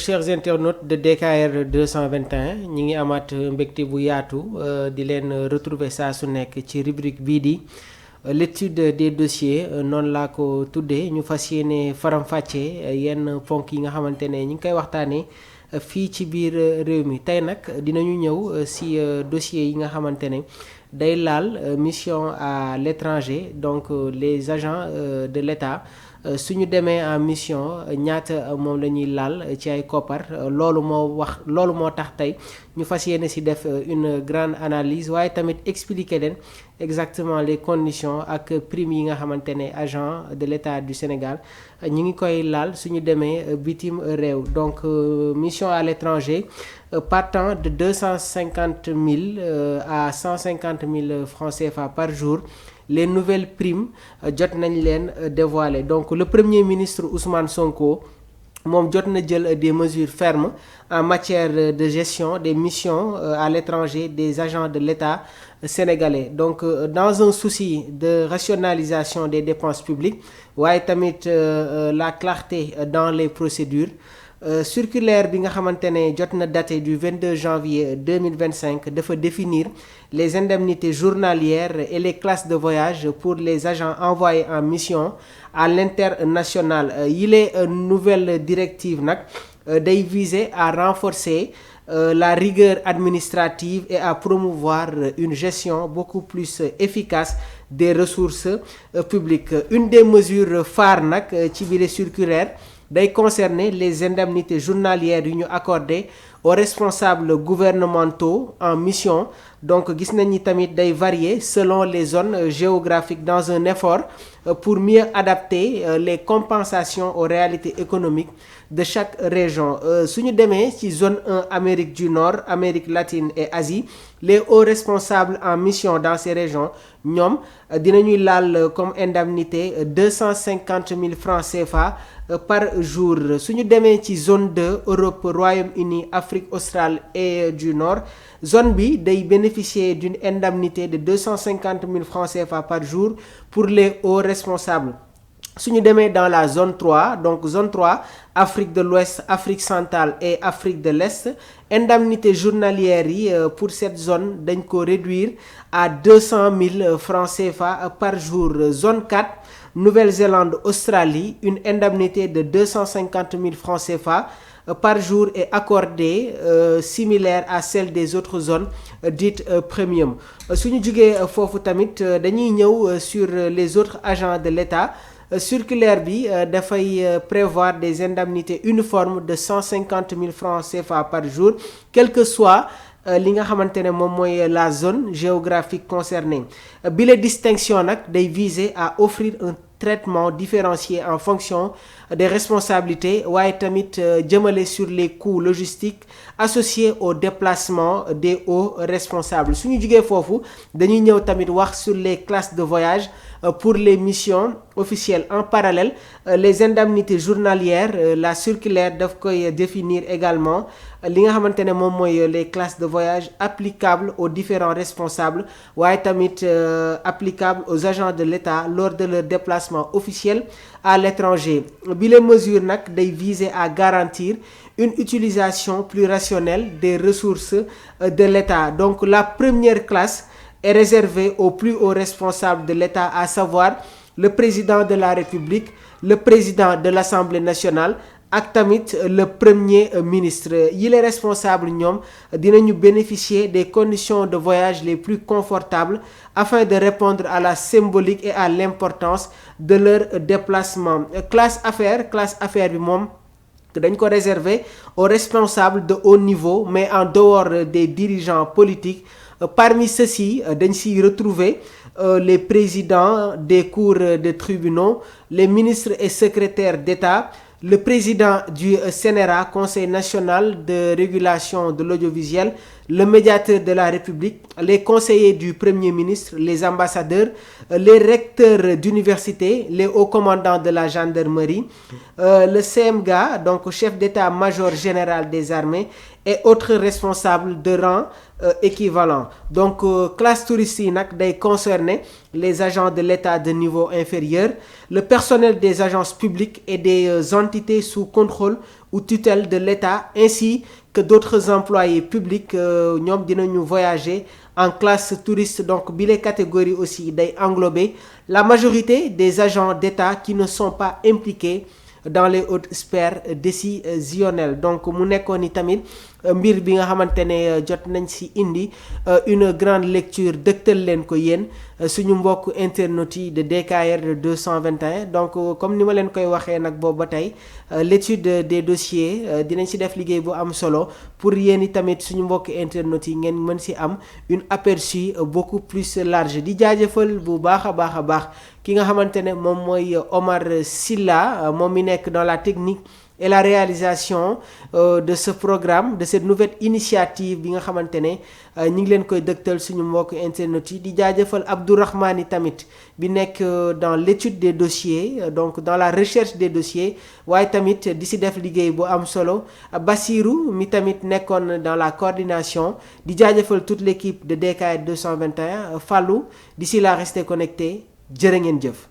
chers internautes de DKR 221 ñi ngi amaat mbégte bu yaatu di leen retrouver saa su nekk ci rubrique bii di l'étude des dossiers noonu laa ko tuddee ñu fas yéene faram-fàccee yenn ponk yi nga xamante ne ñu ngi koy waxtaanee fii ci biir réew mi tey nag dinañu ñëw si dossiers yi nga xamante ne day laal mission à l'étranger donc les agents de l'État suñu demee en mission ñaata moom la ñuy laal ci ay koppar loolu moo tax tey ñu fas yéene si def une grande analyse waaye tamit expliquer leen exactement les conditions ak primes yi nga xamante ne agent de l'État du Sénégal ñi ngi koy laal suñu demee bitim réew donc mission à l'étranger partant de 250 000 à 150 000 francs CFA par jour. Les nouvelles primes jot nañ leen dévoiler donc le premier ministre Ousmane Sonko moom jot na jël des mesures fermes en matière de gestion des missions à l'étranger des agents de l'État sénégalais donc dans un souci de rationalisation des dépenses publiques waaye tamit la clarté dans les procédures circulaire bi nga xamante ne jot na daté du 22 janvier 2025 dafa définir les indemnités journalières et les classes de voyage pour les agents envoyés en mission à l'international yile nouvelle directive nag day viser à renforcer la rigueur administrative et à promouvoir une gestion beaucoup plus efficace des ressources publiques une des mesures phares nag ci biir circulaire day concerner les indemnités journalières yu ñu accordées aux responsables gouvernementaux en mission donc gis nañ ni tamit day varier selon les zones géographiques dans un effort pour mieux adapter les compensations aux réalités économiques de chaque région suñu demee ci zone 1 Amérique du Nord Amérique latine et Asie les hauts responsables en mission dans ces régions ñoom dinañuy laal comme indemnité 250 000 francs CFA par jour suñu demee ci zone 2 Europe Royaume-Uni Afrique australe et du Nord zone bi day bénéficier d'une indemnité de 250 000 francs CFA par jour pour les hauts responsables suñu demee dans la zone 3 donc zone 3 Afrique de l'Ouest Afrique centrale et Afrique de l'Est indemnité journalière yi pour cette zone dañ ko réduire à 200 000 francs CFA par jour zone 4 Nouvelle-Zélande Australie une indemnité de 250 000 francs CFA par jour est accordée similaire à celle des autres zones dites premium suñu jugee foofu tamit dañuy ñëw sur les autres agents de l'État circulaire bi dafay prévoir des indemnités uniformes de 150 000 francs CFA par jour quel que soit li nga xamante ne moom mooy la zone géographique concernée bi la distinction nag day viser à offrir un traitement différencié en fonction des responsabilités waaye tamit jëmale sur les coûts logistiques associés au déplacement des hauts responsables suñu jugee foofu dañuy ñëw tamit wax sur les classes de voyage pour les missions officielles en parallèle les indemnités journalières la circulaire daf koy définir également li nga xamante ne moom mooy les classes de voyage applicables aux différents responsables waaye tamit applicables aux agents de l'État lors de leur déplacement officiel à l'étranger bi les mesures nag day viser à garantir une utilisation plus rationnelle des ressources de l'État donc la première classe est réservée aux plus hauts responsables de l'État à savoir le président de la République le président de l'Assemblée nationale ak tamit le premier ministre yi les responsables ñoom dinañu bénéficier des conditions de voyage les plus confortables afin de répondre à la symbolique et à l'importance de leur déplacement classe affaires bi moom dañ ko réserver aux responsables de haut niveau mais en dehors des dirigeants politiques parmi ceux-ci dañ siy retrouver les présidents des cours de tribunaux les ministres et secrétaires d'État le président du CNRA Conseil national de régulation de l'audiovisuel le médiateur de la République, les conseillers du Premier ministre, les ambassadeurs, les recteurs d'université, les hauts commandants de la gendarmerie, le CMGA, donc chef d'état-major général des armées, et autres responsables de rang équivalent. Donc classe touriste yi nag day concerner les agents de l'État de niveau inférieur, le personnel des agences publiques et des entités sous contrôle ou tutelle de l'État, ainsi que d'autres employés publics. Ñoom dinañu voyager en classe touriste. Donc bi les catégories aussi day englober la majorité des agents d'État qui ne sont pas impliqués dans les hautes sphères décisionnelles. Donc mu nekkoon ni tamit mbir bi nga xamante ne jot nañ ci indi une grande lecture dëgtal leen ko yéen suñu mbokk internautes yi de DKR 221. Donc comme ni ma leen koy waxee nag boobu ba tey l'étude des dossiers dinañ ci def liggéey bu am solo pour yéen i tamit suñu mbokk internautes yi ngeen mën ci am une aperçu beaucoup plus large. Di jaajëfal bu baax a baax ki nga xamante ne moom mooy Omar Silla moom mi nekk dans la technique et la réalisation de ce programme, de cette nouvelle initiative bi nga xamante ne ñi ngi leen koy dëgtal suñu mbokk internet yi. Di jaajëfal Abdourahmani tamit bi nekk dans l'étude des dossiers, donc dans la recherche des dossiers, waaye tamit di si def liggéey bu am solo. Bassirou mi tamit nekkoon dans la coordination. Di jaajëfal toute l'équipe de DKR 221. Fallou, d'ici là restez connectés. Jërë ngeen jëf.